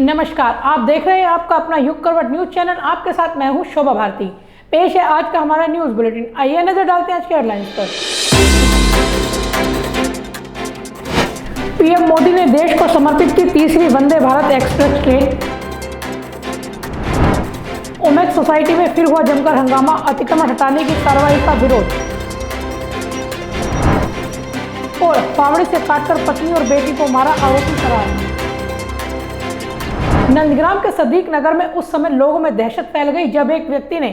नमस्कार, आप देख रहे हैं आपका अपना युग करवट न्यूज चैनल। आपके साथ मैं हूं शोभा भारती। पेश है आज का हमारा न्यूज बुलेटिन। आइए नजर डालते हैं आज के हेडलाइंस पर। पीएम मोदी ने देश को समर्पित की तीसरी Vande Bharat express train. Omaxe society में फिर हुआ जमकर हंगामा, अतिक्रमण हटाने की कार्रवाई का विरोध। और फावड़े से काटकर पत्नी और बेटी को मारा, आरोपी फरार। नंदग्राम के सदीक नगर में उस समय लोगों में दहशत फैल गई जब एक व्यक्ति ने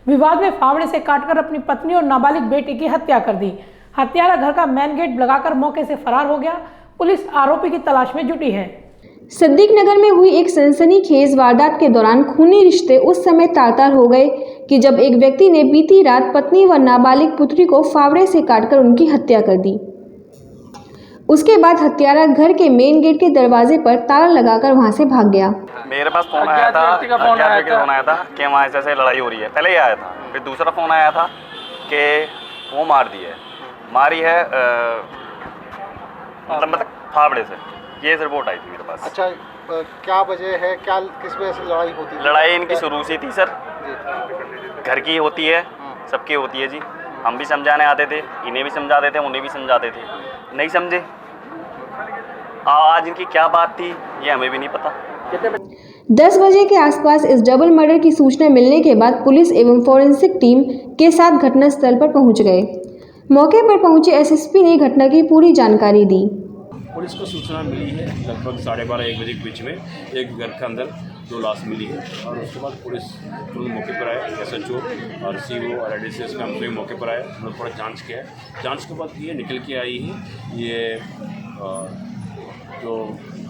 विवाद में फावड़े से काटकर अपनी पत्नी और नाबालिग बेटी की हत्या कर दी। हत्यारा घर का मेन गेट लगाकर मौके से फरार हो गया। पुलिस आरोपी की तलाश में जुटी है। सदीक नगर में हुई एक सनसनीखेज वारदात के दौरान खूनी रिश्ते उस समय तार-तार हो गए कि जब एक व्यक्ति ने बीती रात पत्नी व नाबालिग पुत्री को फावड़े से काटकर उनकी हत्या कर दी। उसके बाद हत्यारा घर के मेन गेट के दरवाजे पर ताला लगाकर वहां से भाग गया। मेरे पास फोन आया था कि वहाँ ऐसे लड़ाई हो रही है। पहले ही आया था, फिर दूसरा फोन आया था कि वो मारी है मतलब फावड़े से। ये रिपोर्ट आई थी मेरे पास। अच्छा, क्या वजह है, क्या किस वजह से लड़ाई होती है? लड़ाई इनकी शुरू से थी सर, घर की होती है, सबकी होती है जी। हम भी समझाने आते थे, इन्हें भी समझाते थे, उन्हें भी समझाते थे, नहीं समझे। आज इनकी क्या बात थी ये हमें भी नहीं पता। 10 बजे के आसपास इस डबल मर्डर की सूचना मिलने के बाद पुलिस एवं फोरेंसिक टीम के साथ घटनास्थल पर पहुंच गए। मौके पर पहुंचे एसएसपी ने घटना की पूरी जानकारी दी। पुलिस को सूचना मिली है लगभग 12:30-1 बजे के बीच में एक घर के अंदर 2 लाश मिली है और उसके बाद पुलिस तुरंत मौके पर आए। एसएचओ और सीओ और एडीसीएस का मौके पर आए। हम लोग थोड़ा जांच किया है। जांच के बाद ये निकल के आई है ये जो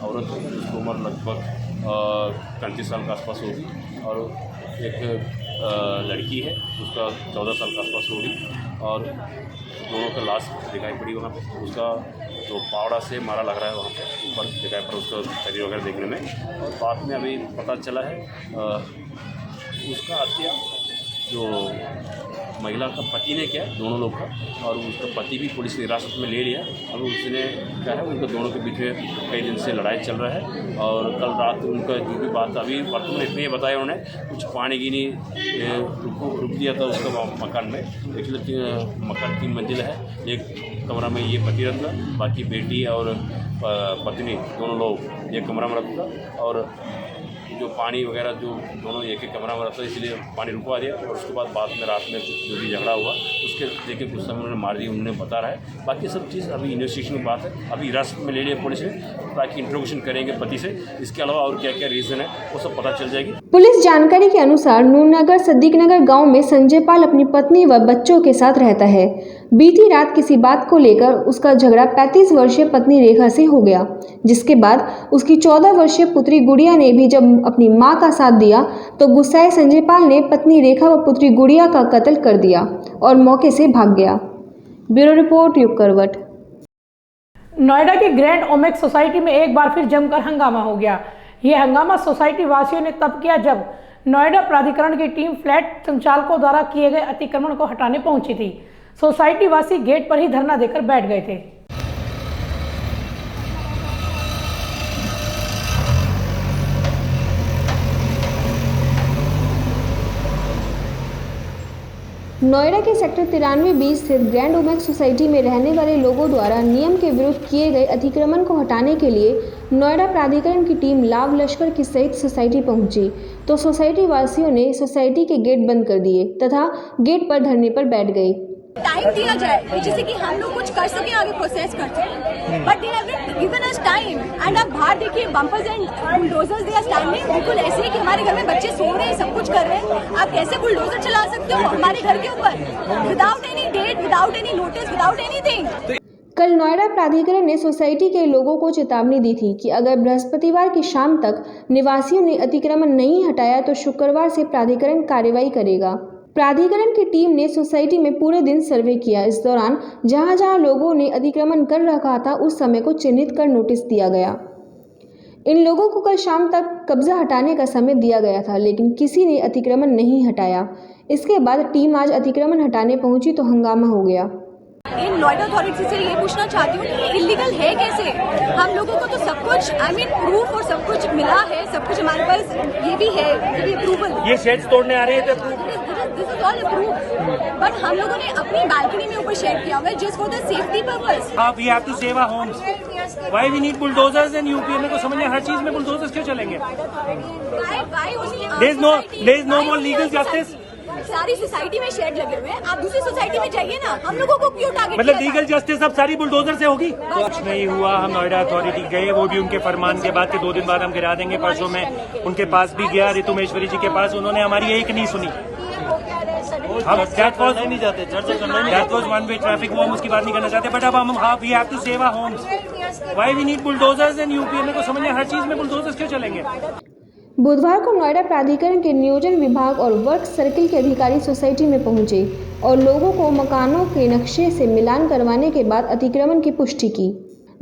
औरत है उसकी उम्र लगभग 35 साल के आसपास होगी और एक लड़की है उसका 14 साल के आसपास होगी और दोनों का लाश दिखाई पड़ी वहाँ पे। उसका जो फावड़ा से मारा लग रहा है वहाँ पे ऊपर दिखाई पड़ा उसका शरीर वगैरह देखने में। और बाद में अभी पता चला है उसका हत्या जो महिला का पति ने किया, दोनों लोग का, और उसका पति भी पुलिस ने हिरासत में ले लिया। अब उसने क्या है उनका दोनों के बीच में कई दिन से लड़ाई चल रहा है और कल रात उनका जो भी बात अभी वर्तमान इतने ही बताया उन्होंने कुछ पानी गिनी रुक दिया था उसका मकान में। एक्चुअली मकान 3 मंजिल है, एक कमरा में ये पति रहता, बाकी बेटी और पत्नी दोनों लोग एक कमरा में रहता और जो पानी वगैरह जो दोनों एक कमरा में रहता है इसलिए पानी रुकवा दिया और उसके बाद में रात में जो भी झगड़ा हुआ उसके लेके कुछ समय उन्होंने मार दी, उन्होंने बता रहा है। बाकी सब चीज़ अभी इन्वेस्टिगेशन की बात है, अभी हिरासत में ले लिया पुलिस ने ताकि इंट्रोगेशन करेंगे पति से। इसके अलावा और क्या क्या रीज़न है वो सब पता चल जाएगी। पुलिस जानकारी के अनुसार नूरनगर सदीक नगर गाँव में संजय पाल अपनी पत्नी व बच्चों के साथ रहता है। बीती रात किसी बात को लेकर उसका झगड़ा 35 वर्षीय पत्नी रेखा से हो गया, जिसके बाद उसकी 14 वर्षीय पुत्री गुड़िया ने भी जब अपनी मां का साथ दिया तो गुस्साए संजय पाल ने पत्नी रेखा व पुत्री गुड़िया का कत्ल कर दिया और मौके से भाग गया। ब्यूरो रिपोर्ट युग करवट। नोएडा की ग्रैंड ओमेक्स सोसाइटी में एक बार फिर जमकर हंगामा हो गया। यह हंगामा सोसाइटी वासियों ने तब किया जब नोएडा प्राधिकरण की टीम फ्लैट संचालकों द्वारा किए गए अतिक्रमण को हटाने पहुंची थी। सोसाइटी वासी गेट पर ही धरना देकर बैठ गए थे। नोएडा के सेक्टर 93B स्थित ग्रैंड ओमेक्स सोसाइटी में रहने वाले लोगों द्वारा नियम के विरुद्ध किए गए अतिक्रमण को हटाने के लिए नोएडा प्राधिकरण की टीम लाव लश्कर के सहित सोसाइटी पहुंची तो सोसाइटी वासियों ने सोसाइटी के गेट बंद कर दिए तथा गेट पर धरने पर बैठ गए। टाइम दिया जाए जिससे कि हम लोग कुछ कर सके, आगे प्रोसेस कर सके, but they haven't given us time. And आप बाहर देखिए bumpers and bulldozers they are standing बिल्कुल ऐसे ही कि हमारे घर में बच्चे सो रहे हैं, सब कुछ कर रहे हैं। आप कैसे बुलडोजर चला सकते हो हमारे घर के ऊपर without any date, without any notice, without anything. कल नोएडा प्राधिकरण ने सोसाइटी के लोगों को चेतावनी दी थी कि अगर बृहस्पतिवार की शाम तक निवासियों ने अतिक्रमण नहीं हटाया तो शुक्रवार से प्राधिकरण कार्रवाई करेगा। प्राधिकरण की टीम ने सोसाइटी में पूरे दिन सर्वे किया। इस दौरान जहां जहां लोगों ने अतिक्रमण कर रखा था उस समय को चिन्हित कर नोटिस दिया गया। इन लोगों को कल शाम तक कब्जा हटाने का समय दिया गया था, लेकिन किसी ने अतिक्रमण नहीं हटाया। इसके बाद टीम आज अतिक्रमण हटाने पहुंची तो हंगामा हो गया। इन नोएडा अथॉरिटी से ये पूछना चाहती हूँ कि ये इलीगल है कैसे। हम लोगों को तो सब कुछ प्रूफ और सब कुछ मिला है, सब कुछ हमारे पास ये भी है, ये भी अप्रूवल। ये शेड्स तोड़ने आ रहे हैं तो this is all approve, but हम लोगों ने अपनी बालकनी में ऊपर शेड किया हुआ है just for the safety purpose. We have to save our homes. Why we need bulldozers in UP? मेरे को समझ में हर चीज में बुलडोजर्स क्यों चलेंगे? There is no more legal justice. सारी सोसाइटी में शेड लगे हुए हैं, आप दूसरी सोसाइटी में जाइए ना, हम लोगों को क्यों टारगेट मतलब लीगल जस्टिस अब सारी बुलडोजर से होगी? कुछ नहीं हुआ। हम नोएडा अथॉरिटी गए, वो भी उनके फरमान के बाद के 2 दिन बाद हम गिरा देंगे। परसों में उनके पास भी गया, ऋतुमेश्वरी जी के पास, उन्होंने हमारी एक नहीं सुनी। हम नहीं जाते, that was one way traffic, वो हम उसकी बात नहीं करना चाहते। बट अब हम we have to save our homes. Why we need bulldozers in UP? मेरे को समझ में हर चीज में बुलडोजर्स क्यों चलेंगे? बुधवार को नोएडा प्राधिकरण के नियोजन विभाग और वर्क सर्किल के अधिकारी सोसाइटी में पहुंचे और लोगों को मकानों के नक्शे से मिलान करवाने के बाद अतिक्रमण की पुष्टि की।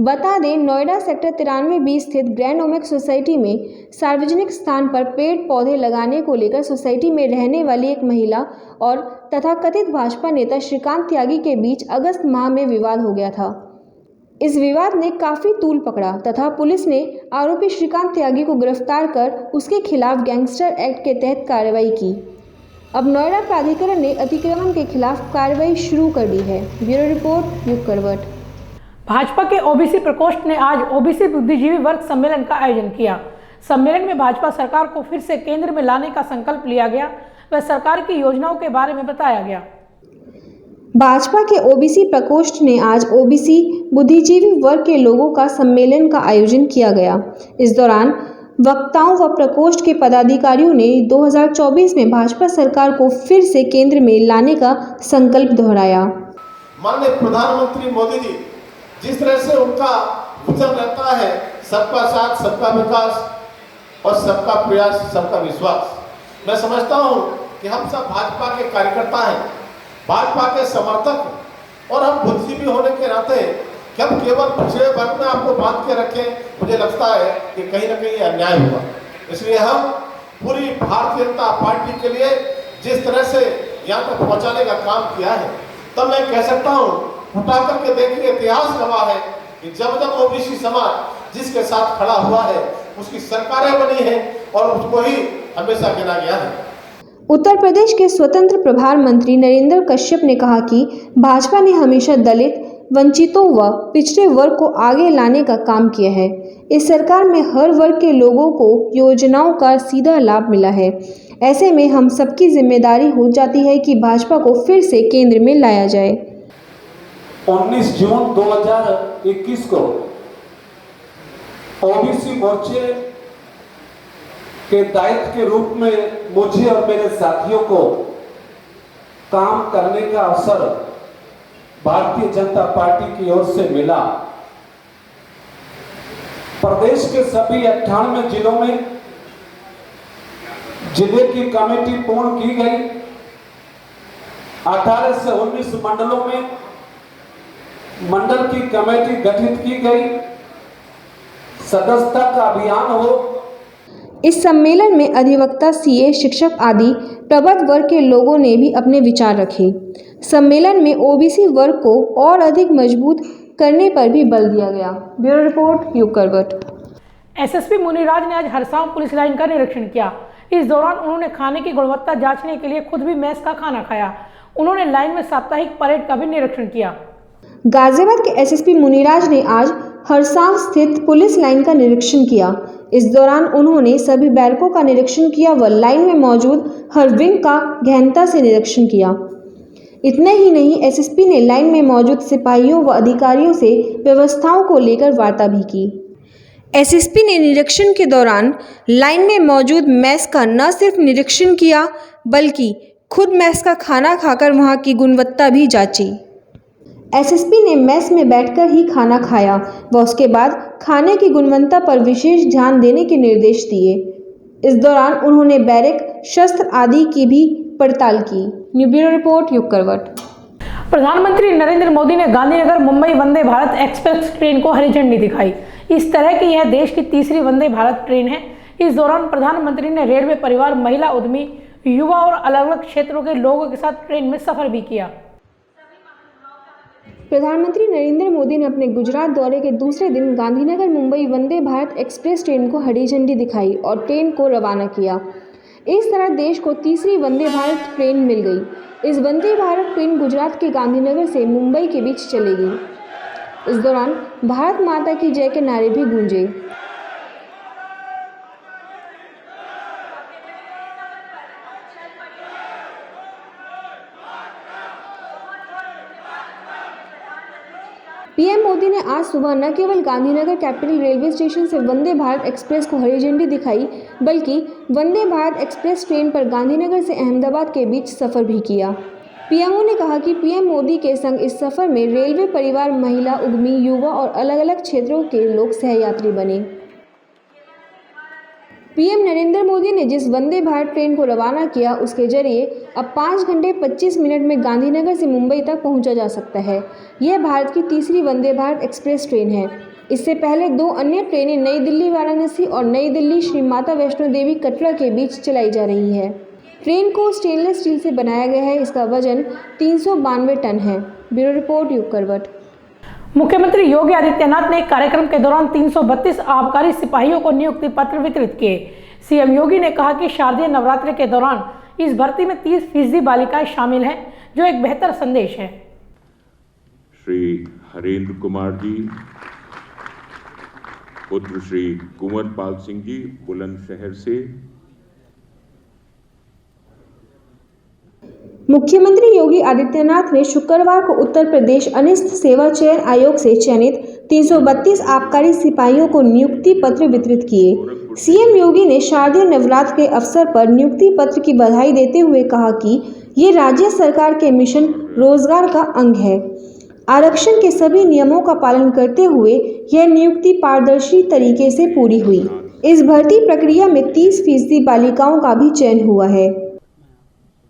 बता दें, नोएडा सेक्टर 93B स्थित ग्रैंड ओमेक्स सोसाइटी में सार्वजनिक स्थान पर पेड़ पौधे लगाने को लेकर सोसाइटी में रहने वाली एक महिला और तथाकथित भाजपा नेता श्रीकांत त्यागी के बीच अगस्त माह में विवाद हो गया था। इस विवाद ने काफी तूल पकड़ा तथा पुलिस ने आरोपी श्रीकांत त्यागी को गिरफ्तार कर उसके खिलाफ गैंगस्टर एक्ट के तहत कार्रवाई की। अब नोएडा प्राधिकरण ने अतिक्रमण के खिलाफ कार्रवाई शुरू कर दी है। ब्यूरो रिपोर्ट, युग करवट। भाजपा के ओबीसी प्रकोष्ठ ने आज ओबीसी बुद्धिजीवी वर्ग सम्मेलन का आयोजन किया। सम्मेलन में भाजपा सरकार को फिर से केंद्र में लाने का संकल्प लिया गया व सरकार की योजनाओं के बारे में बताया गया। भाजपा के ओबीसी प्रकोष्ठ ने आज ओबीसी बुद्धिजीवी वर्ग के लोगों का सम्मेलन का आयोजन किया गया। इस दौरान वक्ताओं व प्रकोष्ठ के पदाधिकारियों ने 2024 में भाजपा सरकार को फिर से केंद्र में लाने का संकल्प दोहराया। माननीय प्रधानमंत्री मोदी जी जिस तरह से उनका विजन रहता है, सबका साथ, सबका विकास और सबका प्रयास, सबका विश्वास, मैं समझता हूं कि हम सब भाजपा के कार्यकर्ता हैं, भाजपा के समर्थक, और हम बुद्धिजीवी होने के नाते जब केवल पिछड़े वर्ग में आपको बांध के रखें, मुझे लगता है कि कहीं ना कहीं अन्याय होगा। इसलिए हम पूरी भारतीय जनता पार्टी के लिए जिस तरह से यहाँ तक पहुँचाने का काम किया है, तब मैं कह सकता हूँ, उठा करके देखिए, इतिहास गवाह है कि जब जब ओबीसी समाज जिसके साथ खड़ा हुआ है उसकी सरकारें बनी है और उसको ही हमेशा गिना गया है। उत्तर प्रदेश के स्वतंत्र प्रभार मंत्री नरेंद्र कश्यप ने कहा कि भाजपा ने हमेशा दलित, वंचितों व पिछड़े वर्ग को आगे लाने का काम किया है। इस सरकार में हर वर्ग के लोगों को योजनाओं का सीधा लाभ मिला है। ऐसे में हम सबकी जिम्मेदारी हो जाती है कि भाजपा को फिर से केंद्र में लाया जाए। 19 जून 2021 को ओबीसी मोर्चे के दायित्व के रूप में मुझे और मेरे साथियों को काम करने का अवसर भारतीय जनता पार्टी की ओर से मिला। प्रदेश के सभी 98 जिलों में जिले की कमेटी पूर्ण की गई। 18 से 19 मंडलों में मंडल की कमेटी गठित की गई। सदस्यता का अभियान हो। इस सम्मेलन में अधिवक्ता, सीए, शिक्षक आदि प्रबुद्ध वर्ग के लोगों ने भी अपने विचार रखे। सम्मेलन में ओबीसी वर्ग को और अधिक मजबूत करने पर भी बल दिया गया। ब्यूरो रिपोर्ट, युग करवट। एसएसपी मुनिराज ने आज हरसांव पुलिस लाइन का निरीक्षण किया। इस दौरान उन्होंने खाने की गुणवत्ता जांचने के लिए खुद भी मेस का खाना खाया। उन्होंने लाइन में साप्ताहिक परेड का भी निरीक्षण किया। गाजियाबाद के एसएसपी मुनिराज ने आज हरसांव स्थित पुलिस लाइन का निरीक्षण किया। इस दौरान उन्होंने सभी बैरकों का निरीक्षण किया व लाइन में मौजूद हर विंग का गहनता से निरीक्षण किया। इतना ही नहीं, एसएसपी ने लाइन में मौजूद सिपाहियों व अधिकारियों से व्यवस्थाओं को लेकर वार्ता भी की। एसएसपी ने निरीक्षण के दौरान लाइन में मौजूद मेस का न सिर्फ निरीक्षण किया बल्कि खुद मेस का खाना खाकर वहां की गुणवत्ता भी जांची। एसएसपी ने मेस में बैठकर ही खाना खाया व उसके बाद खाने की गुणवत्ता पर विशेष ध्यान देने के निर्देश दिए। इस दौरान उन्होंने बैरक, शस्त्र आदि की भी पड़ताल की। न्यू ब्यूरो रिपोर्ट, युग करवट। प्रधानमंत्री नरेंद्र मोदी ने गांधीनगर मुंबई वंदे भारत एक्सप्रेस ट्रेन को हरी झंडी दिखाई। इस तरह की यह देश की तीसरी वंदे भारत ट्रेन है। इस दौरान प्रधानमंत्री ने रेलवे परिवार, महिला उद्यमी, युवा और अलग अलग क्षेत्रों के लोगों के साथ ट्रेन में सफर भी किया। प्रधानमंत्री नरेंद्र मोदी ने अपने गुजरात दौरे के दूसरे दिन गांधीनगर मुंबई वंदे भारत एक्सप्रेस ट्रेन को हरी झंडी दिखाई और ट्रेन को रवाना किया। इस तरह देश को तीसरी वंदे भारत ट्रेन मिल गई। इस वंदे भारत ट्रेन गुजरात के गांधीनगर से मुंबई के बीच चलेगी। इस दौरान भारत माता की जय के नारे भी गूंजे। पीएम मोदी ने आज सुबह न केवल गांधीनगर कैपिटल रेलवे स्टेशन से वंदे भारत एक्सप्रेस को हरी झंडी दिखाई, बल्कि वंदे भारत एक्सप्रेस ट्रेन पर गांधीनगर से अहमदाबाद के बीच सफ़र भी किया। पीएमओ ने कहा कि पीएम मोदी के संग इस सफ़र में रेलवे परिवार, महिला, उद्यमी, युवा और अलग अलग क्षेत्रों के लोग सहयात्री बने। पीएम नरेंद्र मोदी ने जिस वंदे भारत ट्रेन को रवाना किया, उसके जरिए अब 5 घंटे 25 मिनट में गांधीनगर से मुंबई तक पहुंचा जा सकता है। यह भारत की तीसरी वंदे भारत एक्सप्रेस ट्रेन है। इससे पहले 2 अन्य ट्रेनें नई दिल्ली वाराणसी और नई दिल्ली श्री माता वैष्णो देवी कटरा के बीच चलाई जा रही है। ट्रेन को स्टेनलेस स्टील से बनाया गया है। इसका वजन 392 टन है। ब्यूरो रिपोर्ट युग करवट। मुख्यमंत्री योगी आदित्यनाथ ने एक कार्यक्रम के दौरान 332 आबकारी सिपाहियों को नियुक्ति पत्र वितरित किए। सीएम योगी ने कहा कि शारदीय नवरात्रि के दौरान इस भर्ती में 30% बालिकाएं शामिल हैं, जो एक बेहतर संदेश है। श्री हरेंद्र कुमार जी, पुत्र श्री कुंवरपाल सिंह जी, बुलंदशहर से। मुख्यमंत्री योगी आदित्यनाथ ने शुक्रवार को उत्तर प्रदेश अनिष्ट सेवा चयन आयोग से चयनित 332 आबकारी सिपाहियों को नियुक्ति पत्र वितरित किए। सीएम योगी ने शारदीय नवरात्र के अवसर पर नियुक्ति पत्र की बधाई देते हुए कहा कि ये राज्य सरकार के मिशन रोजगार का अंग है। आरक्षण के सभी नियमों का पालन करते हुए यह नियुक्ति पारदर्शी तरीके से पूरी हुई। इस भर्ती प्रक्रिया में 30% बालिकाओं का भी चयन हुआ है।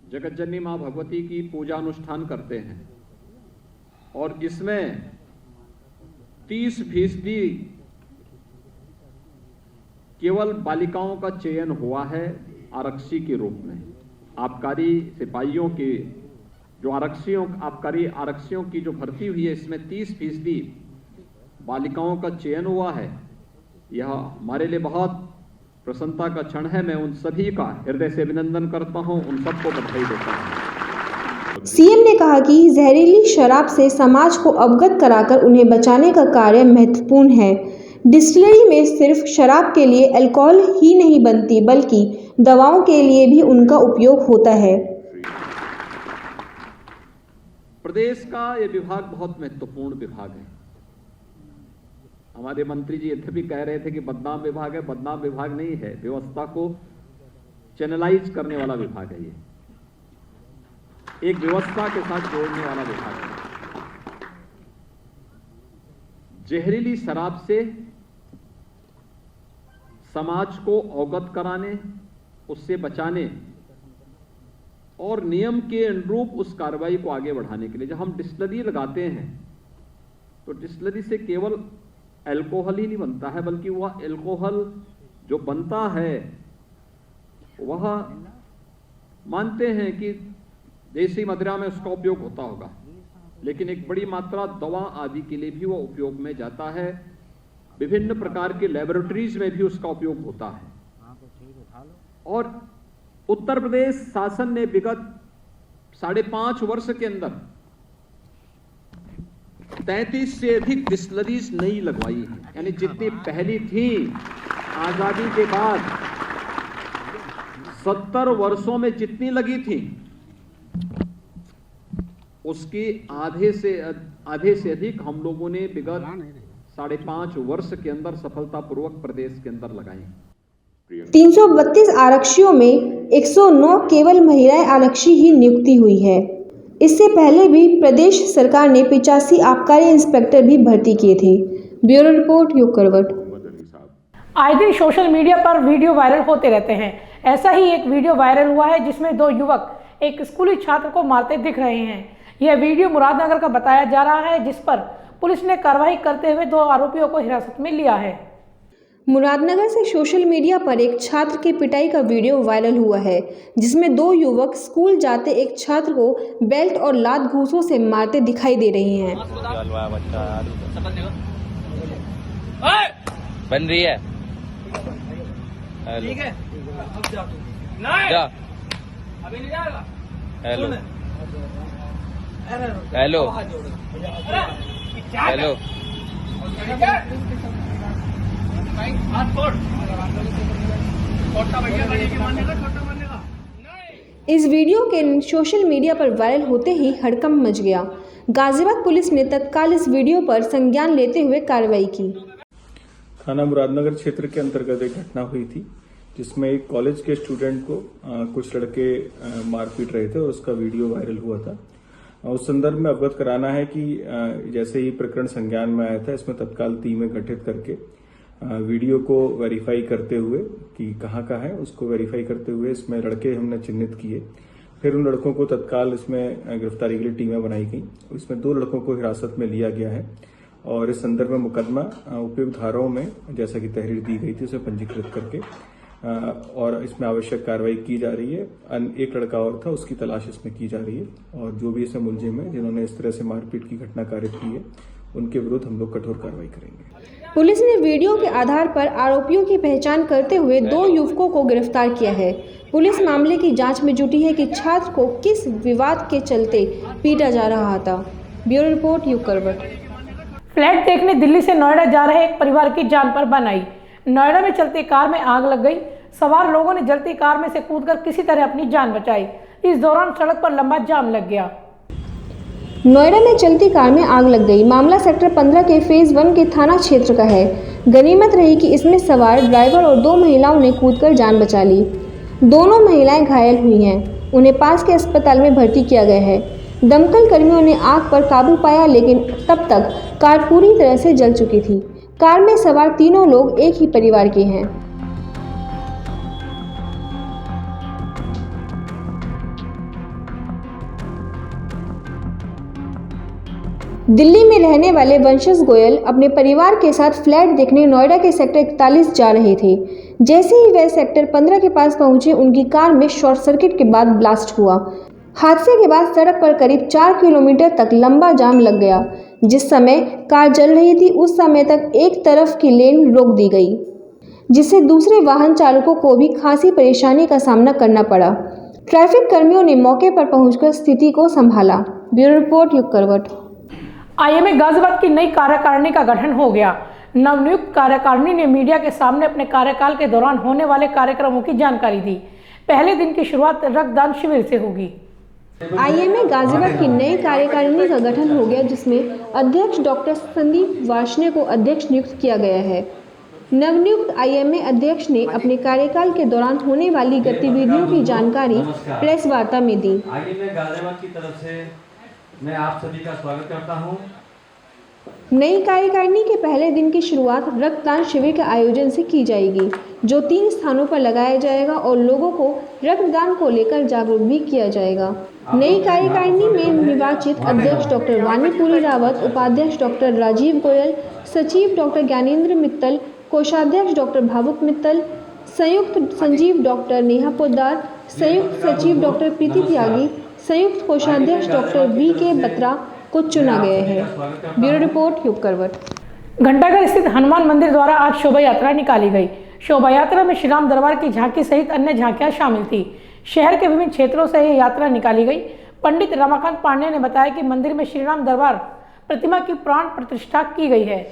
जगत जननी माँ भगवती की पूजा अनुष्ठान करते हैं और इसमें 30% केवल बालिकाओं का चयन हुआ है आरक्षी के रूप में। आबकारी सिपाहियों के जो आबकारी आरक्षियों की जो भर्ती हुई है, इसमें 30% बालिकाओं का चयन हुआ है। यह हमारे लिए बहुत प्रसन्नता का क्षण है। मैं उन सभी का हृदय से अभिनंदन करता हूं, उन सबको बधाई देता हूं। सीएम ने कहा कि जहरीली शराब से समाज को अवगत कराकर उन्हें बचाने का कार्य महत्वपूर्ण है। डिस्टिलरी में सिर्फ शराब के लिए अल्कोहल ही नहीं बनती, बल्कि दवाओं के लिए भी उनका उपयोग होता है। प्रदेश का यह विभाग बहुत महत्वपूर्ण विभाग है। हमारे मंत्री जी इतने भी कह रहे थे कि बदनाम विभाग है। बदनाम विभाग नहीं है, व्यवस्था को चैनलाइज करने वाला विभाग है। ये एक व्यवस्था के साथ जोड़ने वाला विभाग है। जहरीली शराब से समाज को अवगत कराने, उससे बचाने और नियम के अनुरूप उस कार्रवाई को आगे बढ़ाने के लिए जब हम डिस्टिलरी लगाते हैं तो डिस्टिलरी से केवल अल्कोहल ही नहीं बनता है, बल्कि वह अल्कोहल जो बनता है वह मानते हैं कि देसी मदिरा में उसका उपयोग होता होगा, लेकिन एक बड़ी मात्रा दवा आदि के लिए भी वह उपयोग में जाता है। विभिन्न प्रकार के लेबोरेटरीज में भी उसका उपयोग होता है। और उत्तर प्रदेश शासन ने विगत 5.5 वर्ष के अंदर 33 से अधिक डिस्टिलरीज नई लगवाई है। यानी जितनी पहली थी आजादी के बाद 70 वर्षों में जितनी लगी थी, उसकी आधे से अधिक हम लोगों ने विगत 5.5 वर्ष के अंदर सफलतापूर्वक प्रदेश के अंदर लगाई। 332 आरक्षियों में 109 केवल महिलाएं आरक्षी ही नियुक्ति हुई है। इससे पहले भी प्रदेश सरकार ने 85 आबकारी इंस्पेक्टर भी भर्ती किए थे। ब्यूरो रिपोर्ट युग करवट। आए दिन सोशल मीडिया पर वीडियो वायरल होते रहते हैं। ऐसा ही एक वीडियो वायरल हुआ है जिसमें 2 युवक एक स्कूली छात्र को मारते दिख रहे हैं। यह वीडियो मुरादनगर का बताया जा रहा है, जिस पर पुलिस ने कार्रवाई करते हुए 2 आरोपियों को हिरासत में लिया है। मुरादनगर से सोशल मीडिया पर एक छात्र की पिटाई का वीडियो वायरल हुआ है, जिसमें 2 युवक स्कूल जाते एक छात्र को बेल्ट और लात घूंसों से मारते दिखाई दे रहे हैं। हलवा बच्चा बन रही है। ठीक है जा हेलो हेलो हेलो इस वीडियो के सोशल मीडिया पर वायरल होते ही हड़कंप मच गया। गाजियाबाद पुलिस ने तत्काल इस वीडियो पर संज्ञान लेते हुए कार्रवाई की। थाना मुरादनगर क्षेत्र के अंतर्गत एक घटना हुई थी जिसमें एक कॉलेज के स्टूडेंट को कुछ लड़के मारपीट रहे थे और उसका वीडियो वायरल हुआ था। उस संदर्भ में अवगत कराना है कि जैसे ही प्रकरण संज्ञान में आया था, इसमें तत्काल टीमें गठित करके वीडियो को वेरीफाई करते हुए कि कहाँ का है उसको वेरीफाई करते हुए इसमें लड़के हमने चिन्हित किए। फिर उन लड़कों को तत्काल इसमें गिरफ्तारी के लिए टीमें बनाई गई। इसमें 2 लड़कों को हिरासत में लिया गया है और इस संदर्भ में मुकदमा उपयुक्त धाराओं में जैसा कि तहरीर दी गई थी उसे पंजीकृत करके और इसमें आवश्यक कार्रवाई की जा रही है। एक लड़का और था, उसकी तलाश इसमें की जा रही है और जो भी इसमें मुलजिम है जिन्होंने इस तरह से मारपीट की घटना कारित की है उनके विरुद्ध हम लोग कठोर कार्रवाई करेंगे। पुलिस ने वीडियो के आधार पर आरोपियों की पहचान करते हुए 2 युवकों को गिरफ्तार किया है। पुलिस मामले की जांच में जुटी है कि छात्र को किस विवाद के चलते पीटा जा रहा था। ब्यूरो रिपोर्ट युग करवट। फ्लैट देखने दिल्ली से नोएडा जा रहे एक परिवार की जान पर बान आई। नोएडा में चलती कार में आग लग गई। सवार लोगों ने जलती कार में से कूदकर किसी तरह अपनी जान बचाई। इस दौरान सड़क पर लंबा जाम लग गया। नोएडा में चलती कार में आग लग गई। मामला सेक्टर 15 के फेज 1 के थाना क्षेत्र का है। गनीमत रही कि इसमें सवार ड्राइवर और 2 महिलाओं ने कूदकर जान बचा ली। दोनों महिलाएं घायल हुई हैं। उन्हें पास के अस्पताल में भर्ती किया गया है। दमकल कर्मियों ने आग पर काबू पाया, लेकिन तब तक कार पूरी तरह से जल चुकी थी। कार में सवार तीनों लोग एक ही परिवार के हैं। दिल्ली में रहने वाले वंशज गोयल अपने परिवार के साथ फ्लैट देखने नोएडा के सेक्टर 41 जा रहे थे। जैसे ही वह सेक्टर 15 के पास पहुंचे, उनकी कार में शॉर्ट सर्किट के बाद ब्लास्ट हुआ। हादसे के बाद सड़क पर करीब 4 किलोमीटर तक लंबा जाम लग गया। जिस समय कार जल रही थी उस समय तक एक तरफ की लेन रोक दी गई, जिससे दूसरे वाहन चालकों को भी खासी परेशानी का सामना करना पड़ा। ट्रैफिक कर्मियों ने मौके पर पहुंचकर स्थिति को संभाला। ब्यूरो रिपोर्ट युग करवट। आईएमए गाजियाबाद की नई कार्यकारिणी का गठन हो गया। नवनियुक्त कार्यकारिणी ने मीडिया के सामने अपने कार्यकाल के दौरान होने वाले कार्यक्रमों की जानकारी दी। पहले दिन की शुरुआत रक्तदान शिविर से होगी। आईएमए गाजियाबाद की नई कार्यकारिणी का गठन हो गया, जिसमें अध्यक्ष डॉक्टर संदीप वार्ष्णेय को अध्यक्ष नियुक्त किया गया है। नवनियुक्त आईएमए अध्यक्ष ने अपने कार्यकाल के दौरान होने वाली गतिविधियों की जानकारी प्रेस वार्ता में दी। आईएमए गाजियाबाद की तरफ से मैं आप सभी का स्वागत करता हूं। नई कार्यकारिणी के पहले दिन की शुरुआत रक्तदान शिविर के आयोजन से की जाएगी, जो 3 स्थानों पर लगाया जाएगा और लोगों को रक्तदान को लेकर जागरूक भी किया जाएगा। नई कार्यकारिणी में निर्वाचित अध्यक्ष डॉक्टर वानीपुरी रावत, उपाध्यक्ष डॉक्टर राजीव गोयल, सचिव डॉक्टर ज्ञानेंद्र मित्तल, कोषाध्यक्ष डॉक्टर भावुक मित्तल, संयुक्त संजीव डॉक्टर नेहा पोद्दार, संयुक्त सचिव डॉक्टर प्रीति त्यागी, संयुक्त कोषाध्यक्ष डॉक्टर VK बत्रा को चुना गया है। ब्यूरो रिपोर्ट युग करवट। घंटाघर स्थित हनुमान मंदिर द्वारा आज शोभा यात्रा निकाली गई। शोभा यात्रा में श्री राम दरबार की झांकी सहित अन्य झांकियां शामिल थी। शहर के विभिन्न क्षेत्रों से यह यात्रा निकाली गई। पंडित रमाकांत पांडे ने बताया कि मंदिर में श्री राम दरबार प्रतिमा की प्राण प्रतिष्ठा की गई है।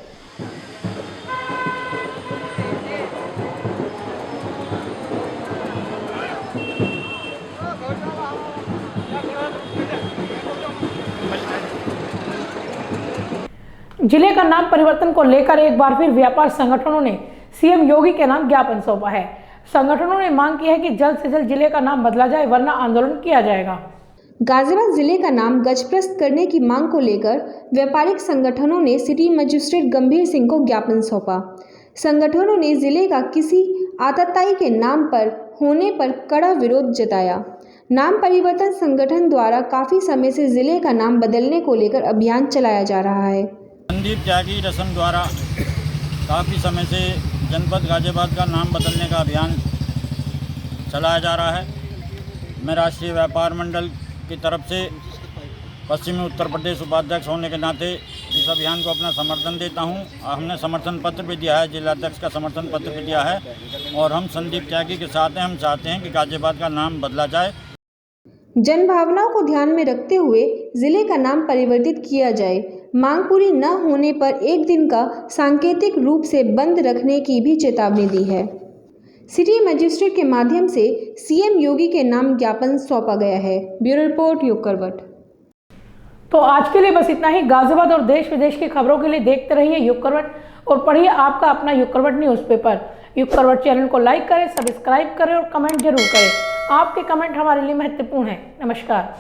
जिले का नाम परिवर्तन को लेकर एक बार फिर व्यापार संगठनों ने सीएम योगी के नाम ज्ञापन सौंपा है। संगठनों ने मांग की है कि जल्द से जल्द जिले का नाम बदला जाए, वरना आंदोलन किया जाएगा। गाजियाबाद जिले का नाम गजप्रस्त करने की मांग को लेकर व्यापारिक संगठनों ने सिटी मजिस्ट्रेट गंभीर सिंह को ज्ञापन सौंपा। संगठनों ने जिले का किसी आतताई के नाम पर होने पर कड़ा विरोध जताया। नाम परिवर्तन संगठन द्वारा काफी समय से जिले का नाम बदलने को लेकर अभियान चलाया जा रहा है। संदीप त्यागी रसम द्वारा काफ़ी समय से जनपद गाजियाबाद का नाम बदलने का अभियान चलाया जा रहा है। मैं राष्ट्रीय व्यापार मंडल की तरफ से पश्चिमी उत्तर प्रदेश उपाध्यक्ष होने के नाते इस अभियान को अपना समर्थन देता हूं। हमने समर्थन पत्र भी दिया है, जिलाध्यक्ष का समर्थन पत्र भी दिया है और हम संदीप त्यागी के साथ हैं। हम चाहते हैं कि गाजियाबाद का नाम बदला जाए। जन भावनाओं को ध्यान में रखते हुए जिले का नाम परिवर्तित किया जाए। मांग पूरी न होने पर एक दिन का सांकेतिक रूप से बंद रखने की भी चेतावनी दी है। सिटी मजिस्ट्रेट के माध्यम से सीएम योगी के नाम ज्ञापन सौंपा गया है। ब्यूरो रिपोर्ट युग करवट। तो आज के लिए बस इतना ही। गाजियाबाद और देश विदेश की खबरों के लिए देखते रहिए युग करवट और पढ़िए आपका अपना युग करवट न्यूज़पेपर। युग करवट चैनल को लाइक करें, सब्सक्राइब करें और कमेंट जरूर करें। आपके कमेंट हमारे लिए महत्वपूर्ण हैं। नमस्कार।